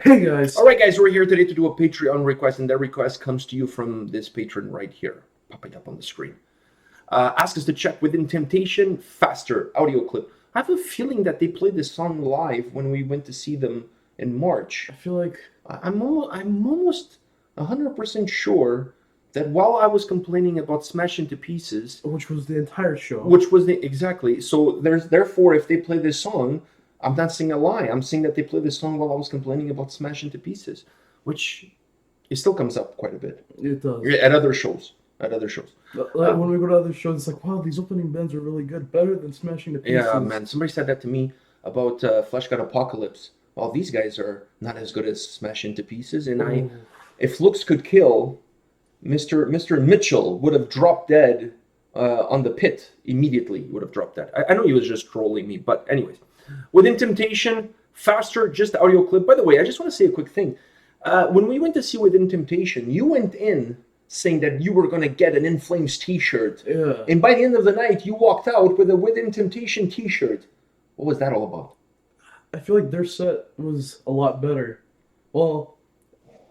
Hey guys! Alright guys, we're here today to do a Patreon request, and that request comes to you from this patron right here, popping up on the screen. Ask us to check Within Temptation faster audio clip. I have a feeling that they played this song live when we went to see them in March. I feel like... I'm almost 100% sure that while I was complaining about Smash Into Pieces... Which was the entire show. Exactly. So therefore, if they play this song... I'm not saying a lie. I'm saying that they played this song while I was complaining about Smash Into Pieces, which it still comes up quite a bit. It does. At other shows. When we go to other shows, it's like, wow, these opening bands are really good. Better than Smash Into Pieces. Yeah, man. Somebody said that to me about Flesh God Apocalypse. Well, these guys are not as good as Smash Into Pieces. And if looks could kill, Mr. Mitchell would have dropped dead on the pit immediately. He would have dropped dead. I know he was just trolling me, but anyways. Within Temptation, faster, just audio clip. By the way, I just want to say a quick thing. When we went to see Within Temptation, you went in saying that you were going to get an In Flames t-shirt. Yeah. And by the end of the night, you walked out with a Within Temptation t-shirt. What was that all about? I feel like their set was a lot better. Well,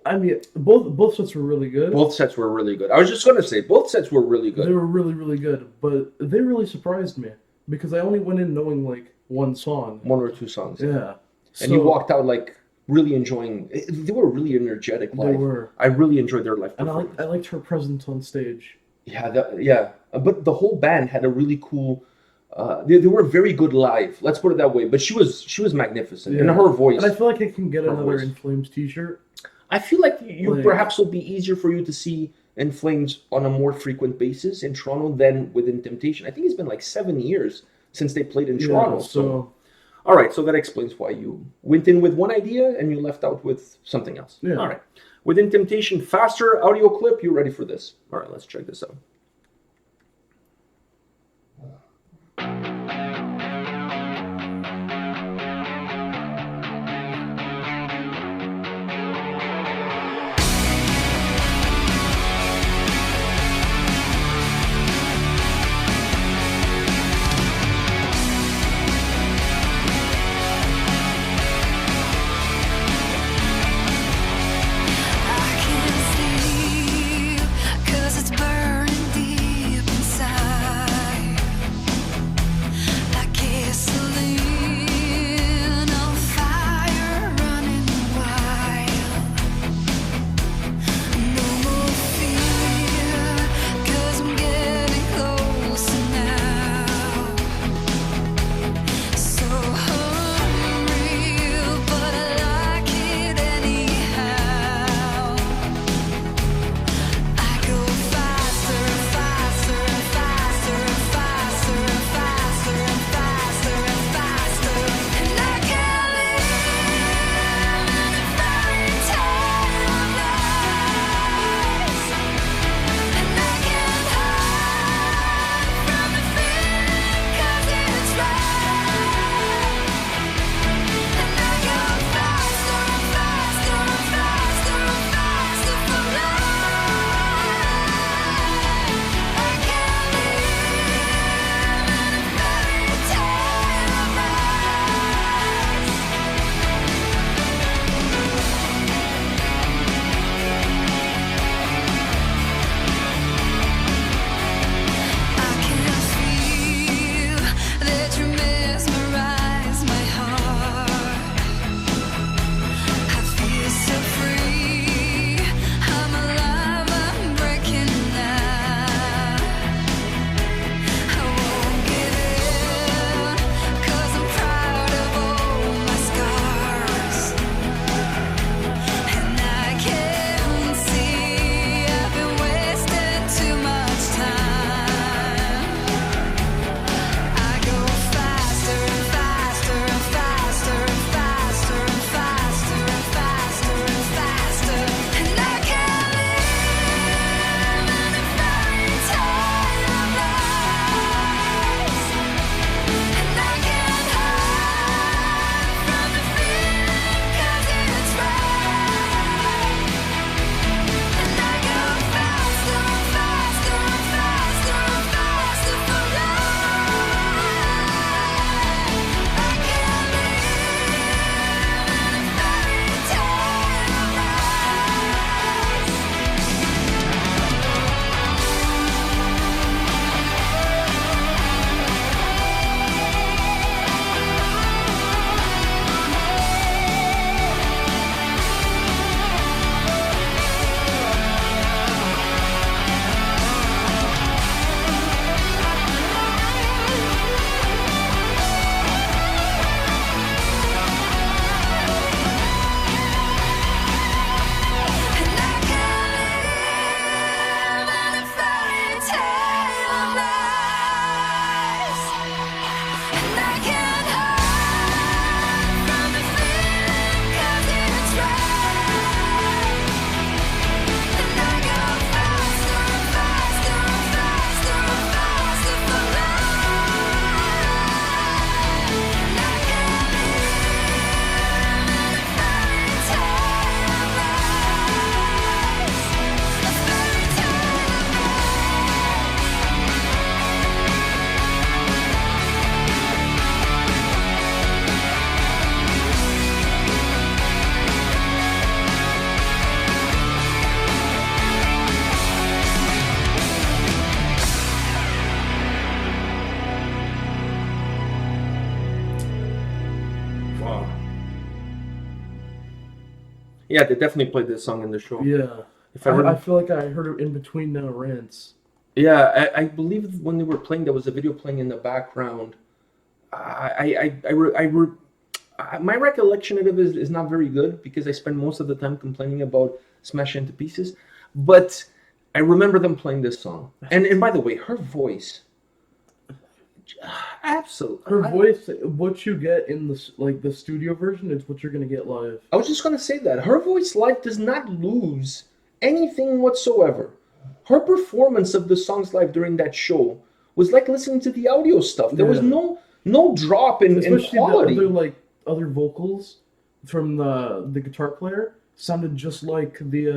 I mean, both sets were really good. Both sets were really good. I was just going to say, both sets were really good. They were really, really good. But they really surprised me. Because I only went in knowing, like, one song. One or two songs. Yeah. And you walked out, like, really enjoying... They were really energetic live. They were. I really enjoyed their live performance. And I liked her presence on stage. Yeah. But the whole band had a really cool... They were very good live. Let's put it that way. But she was magnificent. Yeah. And her voice... And I feel like I can get another In Flames t-shirt. I feel like perhaps will be easier for you to see In Flames on a more frequent basis in Toronto than Within Temptation. I think it's been like 7 years since they played in Toronto. So, all right, so that explains why you went in with one idea and you left out with something else. Yeah. All right. Within Temptation, faster audio clip. You ready for this? All right, let's check this out. Burning Yeah, they definitely played this song in the show. Yeah. If I I remember, feel like I heard it in between rants. yeah, I believe when they were playing, there was a video playing in the background. My recollection of it is not very good because I spend most of the time complaining about Smash Into Pieces, but I remember them playing this song. And by the way, her voice, absolutely. Her voice, what you get in the studio version, is what you're gonna get live. I was just gonna say that her voice live does not lose anything whatsoever. Her performance of the songs live during that show was like listening to the audio stuff. There was Yeah. no drop in Especially quality. the other vocals from the guitar player sounded just like the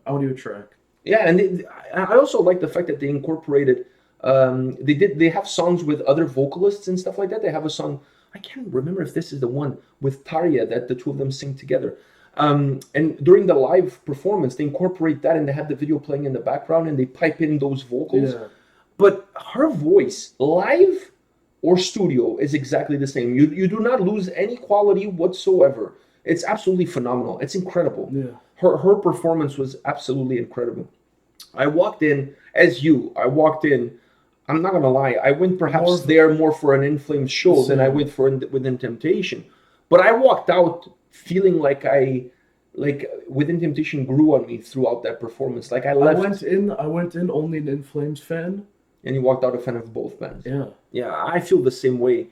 audio track. Yeah, and I also like the fact that they incorporated. They have songs with other vocalists and stuff like that. They have a song. I can't remember if this is the one with Tarja that the two of them sing together. And during the live performance, they incorporate that, and they have the video playing in the background, and they pipe in those vocals. Yeah. But her voice, live or studio, is exactly the same. You do not lose any quality whatsoever. It's absolutely phenomenal. It's incredible. Yeah. Her performance was absolutely incredible. I walked in as you. I walked in. I'm not gonna lie. I went perhaps there more for an In Flames show than I went for Within Temptation. But I walked out feeling like Within Temptation grew on me throughout that performance. Like I left. I went in only an In Flames fan. And you walked out a fan of both bands. Yeah. Yeah, I feel the same way.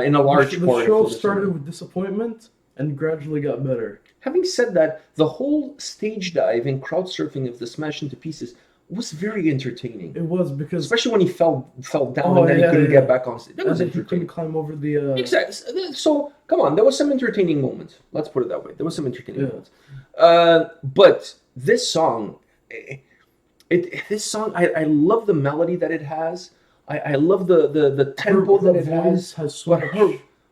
In a large part. The show started with disappointment and gradually got better. Having said that, the whole stage dive and crowd surfing of the Smash Into Pieces was very entertaining. It was because especially when he fell down and then he couldn't get back on stage. That was entertaining. He couldn't climb over the. Exactly. So come on, there was some entertaining moments. Let's put it that way. There was some entertaining moments. But this song, I love the melody that it has. I love the tempo that it has. But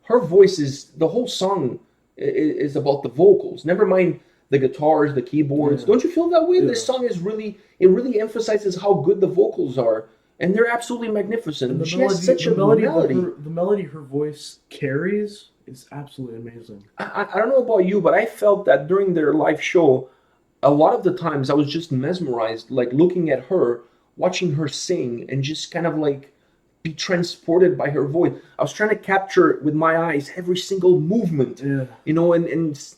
her voice is the whole song is about the vocals. Never mind the guitars, the keyboards. Don't you feel that way? This song is really emphasizes how good the vocals are, and they're absolutely magnificent. She has such a melody. The melody her voice carries is absolutely amazing. I don't know about you, but I felt that during their live show, a lot of the times I was just mesmerized, like looking at her, watching her sing, and just kind of like be transported by her voice. I was trying to capture with my eyes every single movement, and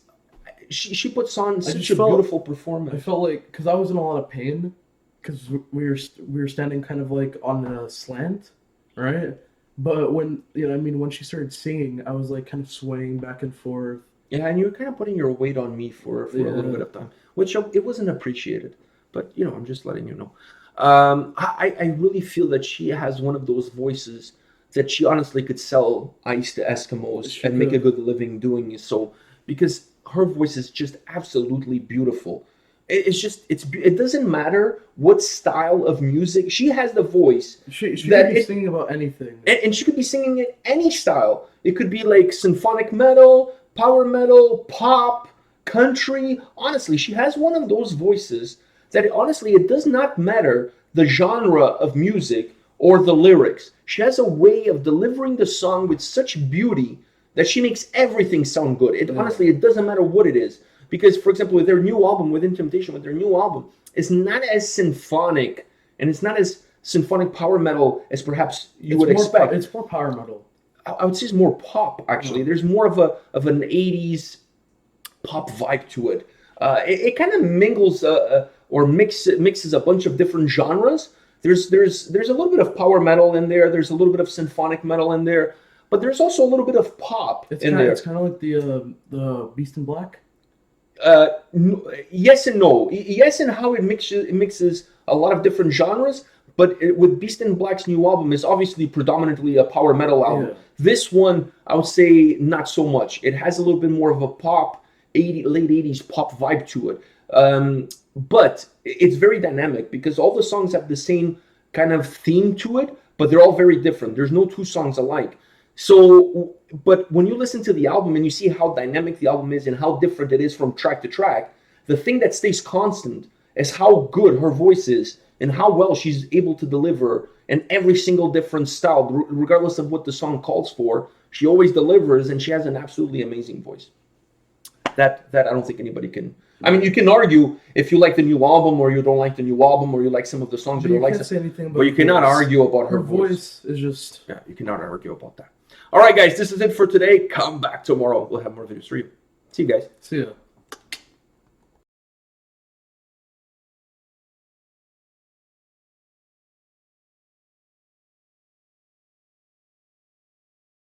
she puts on such a beautiful performance. I felt like, because I was in a lot of pain, because we were standing kind of like on a slant, right? But when when she started singing, I was like kind of swaying back and forth. Yeah, and you were kind of putting your weight on me for a little bit of time, which it wasn't appreciated. But I'm just letting you know. I really feel that she has one of those voices that she honestly could sell ice to Eskimos and make a good living doing so, because her voice is just absolutely beautiful. It doesn't matter what style of music. She has the voice. She could be singing about anything. And she could be singing in any style. It could be like symphonic metal, power metal, pop, country. Honestly, she has one of those voices that honestly, it does not matter the genre of music or the lyrics. She has a way of delivering the song with such beauty that she makes everything sound good. Honestly, it doesn't matter what it is. Because, for example, with their new album, Within Temptation, it's not as symphonic, and it's not as symphonic power metal as perhaps you would expect. It's more power metal. I would say it's more pop, actually. There's more of an 80s pop vibe to it. It kind of mingles or mixes a bunch of different genres. There's a little bit of power metal in there. There's a little bit of symphonic metal in there. But there's also a little bit of pop in there. It's kind of like the Beast in Black. Yes and no. Yes, in how it mixes a lot of different genres. But with Beast in Black's new album is obviously predominantly a power metal album. Yeah. This one, I would say, not so much. It has a little bit more of a pop, late 80s pop vibe to it. But it's very dynamic because all the songs have the same kind of theme to it, but they're all very different. There's no two songs alike. So, but when you listen to the album and you see how dynamic the album is and how different it is from track to track, the thing that stays constant is how good her voice is and how well she's able to deliver in every single different style, regardless of what the song calls for. She always delivers, and she has an absolutely amazing voice. That I don't think anybody can I mean, you can argue if you like the new album or you don't like the new album or you like some of the songs But you you don't like. can't say anything about But you cannot voice. argue about her voice. Is just... Yeah, you cannot argue about that. All right, guys, this is it for today. Come back tomorrow. We'll have more videos for you. See you guys. See ya.